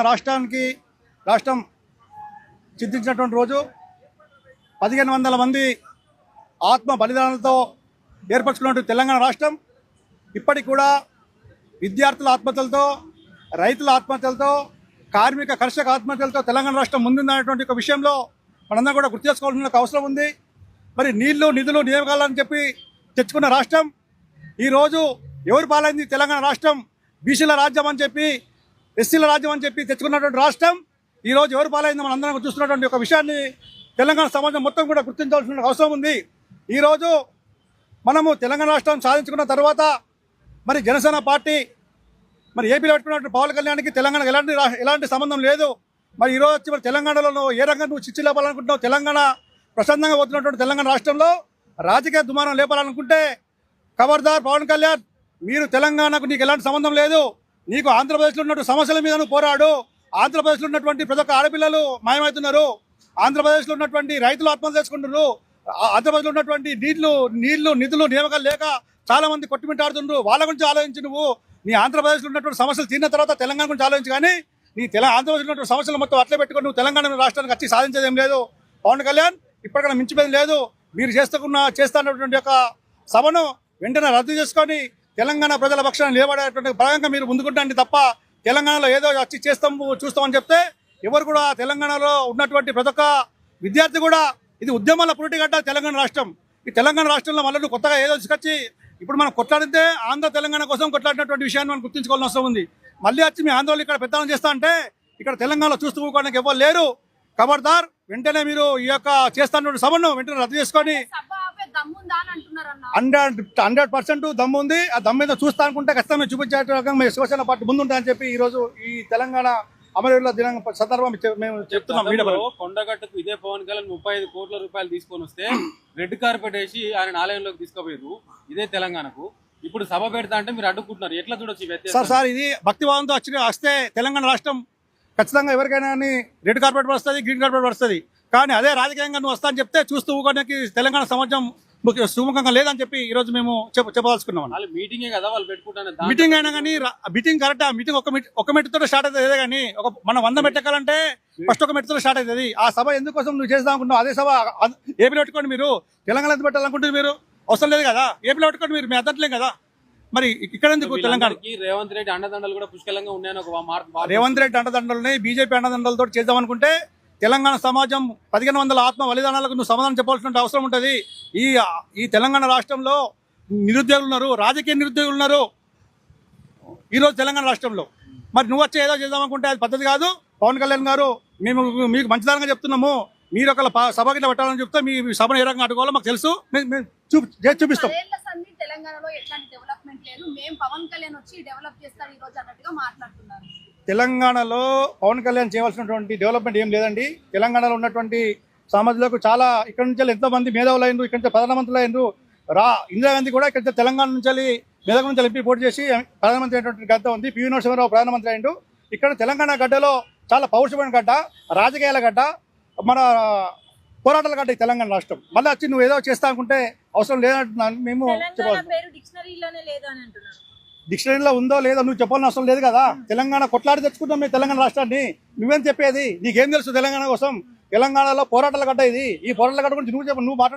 రాష్ట్రం చింతించినటువంటి రోజు 1500 మంది ఆత్మ బలిదానాలతో ఏర్పరచుకున్నటువంటి తెలంగాణ రాష్ట్రం ఇప్పటికి కూడా విద్యార్థుల ఆత్మహత్యలతో, రైతుల ఆత్మహత్యలతో, కార్మిక కర్షక ఆత్మహత్యలతో తెలంగాణ రాష్ట్రం ముందుందనేటువంటి ఒక విషయంలో మనందరం కూడా గుర్తు చేసుకోవాల్సిన అవసరం ఉంది. మరి నీళ్లు, నిధులు, నియామకాలని చెప్పి తెచ్చుకున్న రాష్ట్రం ఈరోజు ఎవరు పాలైంది? తెలంగాణ రాష్ట్రం బీసీల రాజ్యం అని చెప్పి, ఎస్సీల రాజ్యం అని చెప్పి తెచ్చుకున్నటువంటి రాష్ట్రం ఈరోజు ఎవరు పాలైందో మనం అందరం చూస్తున్నటువంటి ఒక విషయాన్ని తెలంగాణ సమాజం మొత్తం కూడా గుర్తించాల్సిన అవసరం ఉంది. ఈరోజు మనము తెలంగాణ రాష్ట్రం సాధించుకున్న తర్వాత మరి జనసేన పార్టీ మరి ఏపీలో పెట్టుకున్నటువంటి పవన్ కళ్యాణ్కి తెలంగాణకు ఎలాంటి సంబంధం లేదు. మరి ఈరోజు వచ్చి మరి తెలంగాణలో ఏ రంగం నువ్వు చిచ్చు లేపాలనుకుంటున్నావు? తెలంగాణ ప్రశాంతంగా పోతున్నటువంటి తెలంగాణ రాష్ట్రంలో రాజకీయ దుమారం లేపాలనుకుంటే ఖబర్దార్ పవన్ కళ్యాణ్, మీరు తెలంగాణకు నీకు ఎలాంటి సంబంధం లేదు. నీకు ఆంధ్రప్రదేశ్లో ఉన్నటువంటి సమస్యల మీద నువ్వు పోరాడు. ఆంధ్రప్రదేశ్లో ఉన్నటువంటి ప్రతి ఒక్క ఆడపిల్లలు మాయమవుతున్నారు. ఆంధ్రప్రదేశ్లో ఉన్నటువంటి రైతులు ఆత్మహత్య చేసుకుంటున్నారు. ఆంధ్రప్రదేశ్లో ఉన్నటువంటి నీళ్లు నిధులు నియామకాలు లేక చాలా మంది కొట్టుమిట్టాడుతున్నారు. వాళ్ళ గురించి ఆలోచించి నువ్వు నీ ఆంధ్రప్రదేశ్లో ఉన్నటువంటి సమస్యలు తీరిన తర్వాత తెలంగాణ గురించి ఆలోచించి, కానీ నీ ఆంధ్రప్రదేశ్లో ఉన్నటువంటి సమస్యలు మొత్తం అట్లే పెట్టుకొని నువ్వు తెలంగాణ రాష్ట్రానికి వచ్చి సాధించేదేం లేదు. పవన్ కళ్యాణ్ ఇప్పటికన్నా మించిపోయింది లేదు. మీరు చేస్తున్నటువంటి యొక్క సభను వెంటనే రద్దు చేసుకొని తెలంగాణ ప్రజల పక్షాన్ని నిలబడేటువంటి భాగంగా మీరు ముందుకుంటండి తప్ప తెలంగాణలో ఏదో వచ్చి చూస్తామని చెప్తే ఎవరు కూడా తెలంగాణలో ఉన్నటువంటి ప్రతి ఒక్క విద్యార్థి కూడా ఇది ఉద్యమాల పురిటిగడ్డ తెలంగాణ రాష్ట్రం. ఈ తెలంగాణ రాష్ట్రంలో మళ్ళీ కొత్తగా ఏదో తీసుకొచ్చి ఇప్పుడు మనం కొట్లాడితే ఆంధ్ర తెలంగాణ కోసం కొట్లాడినటువంటి విషయాన్ని మనం గుర్తించుకోవాల్సిన అవసరం ఉంది. మళ్ళీ వచ్చి మీ ఆందోళన ఇక్కడ పెత్తనం చేస్తా అంటే ఇక్కడ తెలంగాణలో చూస్తూ ఊరుకోవడానికి ఎవరు లేరు. ఖబర్దార్, వెంటనే మీరు ఈ యొక్క చేస్తున్నటువంటి సభను వెంటనే రద్దు చేసుకొని 100% దమ్ము ఉంది. ఆ దమ్ము మీద చూస్తా అనుకుంటే ఖచ్చితంగా చూపించే రకంగా శివసేన పార్టీ ముందుంటాయని చెప్పి ఈ రోజు ఈ తెలంగాణ అమరవీరుల దినం సందర్భం మేము చెప్తున్నాం. కొండగట్టుకు ఇదే పవన్ కళ్యాణ్ 35 కోట్ల రూపాయలు తీసుకొని వస్తే రెడ్ కార్పెట్ వేసి ఆయన ఆలయంలోకి తీసుకుపోయారు. ఇదే తెలంగాణకు ఇప్పుడు సభ పెడతా అంటే మీరు అడ్డుకుంటున్నారు. ఎట్లా చూడొచ్చు సార్? ఇది భక్తిభావంతో వస్తే తెలంగాణ రాష్ట్రం ఖచ్చితంగా ఎవరికైనా రెడ్ కార్పెట్ వస్తుంది, గ్రీన్ కార్పెట్ వస్తుంది. కానీ అదే రాజకీయంగా నువ్వు వస్తా అని చెప్తే చూస్తూ ఊకోడానికి తెలంగాణ సమాజం సుముఖంగా లేదని చెప్పి ఈ రోజు మేము చెప్పదలుచుకున్నాం. మీటింగే కదా వాళ్ళు పెట్టుకుంటాను. మీటింగ్ అయినా కానీ మీటింగ్ కరెక్ట్. మీటింగ్ ఒక మెట్టుతో స్టార్ట్ అవుతుంది కానీ మనం 100 మెట్టెక్కాలంటే ఫస్ట్ ఒక మెట్టుతో స్టార్ట్ అవుతుంది. ఆ సభ ఎందుకోసం నువ్వు చేద్దాం అనుకుంటున్నావు? అదే సభ ఏపీలో పెట్టుకోండి. మీరు తెలంగాణ ఎందుకు పెట్టాలనుకుంటే మీరు అవసరం లేదు కదా. ఏపీలో పెట్టుకోండి, మీరు అద్దట్లేదు కదా. మరి ఇక్కడ ఎందుకు తెలంగాణ? రేవంత్ రెడ్డి అండదండలు కూడా పుష్కలంగా ఉన్నాయని ఒక రేవంత్ రెడ్డి అండదండలని బీజేపీ అండదండలతో చేద్దాం అనుకుంటే తెలంగాణ సమాజం 1500 ఆత్మ బలిదానాలకు నువ్వు సమాధానం చెప్పాల్సిన అవసరం ఉంటుంది. ఈ తెలంగాణ రాష్ట్రంలో నిరుద్యోగులు ఉన్నారు, రాజకీయ నిరుద్యోగులు ఉన్నారు ఈరోజు తెలంగాణ రాష్ట్రంలో. మరి నువ్వు వచ్చి ఏదో చేద్దాం అనుకుంటే అది పద్ధతి కాదు. పవన్ కళ్యాణ్ గారు, మేము మీకు మంచిదానంగా చెప్తున్నాము. మీరు ఒక సభ కింద పెట్టాలని చెప్తే మీ సభను ఏ రకంగా అడ్డుకోవాలో మాకు తెలుసు, చూపిస్తాం. తెలంగాణలో పవన్ కళ్యాణ్ చేయవలసినటువంటి డెవలప్మెంట్ ఏం లేదండి. తెలంగాణలో ఉన్నటువంటి సామాజికులకు చాలా ఇక్కడ నుంచి ఎంతో మంది మేధావులు అయినరు, ఇక్కడ నుంచి ప్రధానమంత్రులు అయినరు. ఇందిరాగాంధీ కూడా ఇక్కడ తెలంగాణ నుంచి మెదక్ నుంచి ఎంపీ పోటీ చేసి ప్రధానమంత్రి అయినటువంటి గడ్డ ఉంది. పివి నరసింహారావు ప్రధానమంత్రి అయిండు. ఇక్కడ తెలంగాణ గడ్డలో చాలా పౌరుషమైన గడ్డ, రాజకీయాల గడ్డ, మన పోరాటాల గడ్డ ఈ తెలంగాణ రాష్ట్రం. మళ్ళీ వచ్చి నువ్వు ఏదో చేస్తా అనుకుంటే అవసరం లేదంటున్నాను. మేము డిక్షనరీలో ఉందో లేదో నువ్వు చెప్పాలని అవసరం లేదు కదా. తెలంగాణ కొట్లాడి తెచ్చుకుంటాం మేము తెలంగాణ రాష్ట్రాన్ని. నువ్వేం చెప్పేది? నీకేం తెలుసు తెలంగాణ కోసం? తెలంగాణలో పోరాటాల గడ్డ ఇది. ఈ పోరాటాల గడ్డ గురించి నువ్వు మాట్లాడు.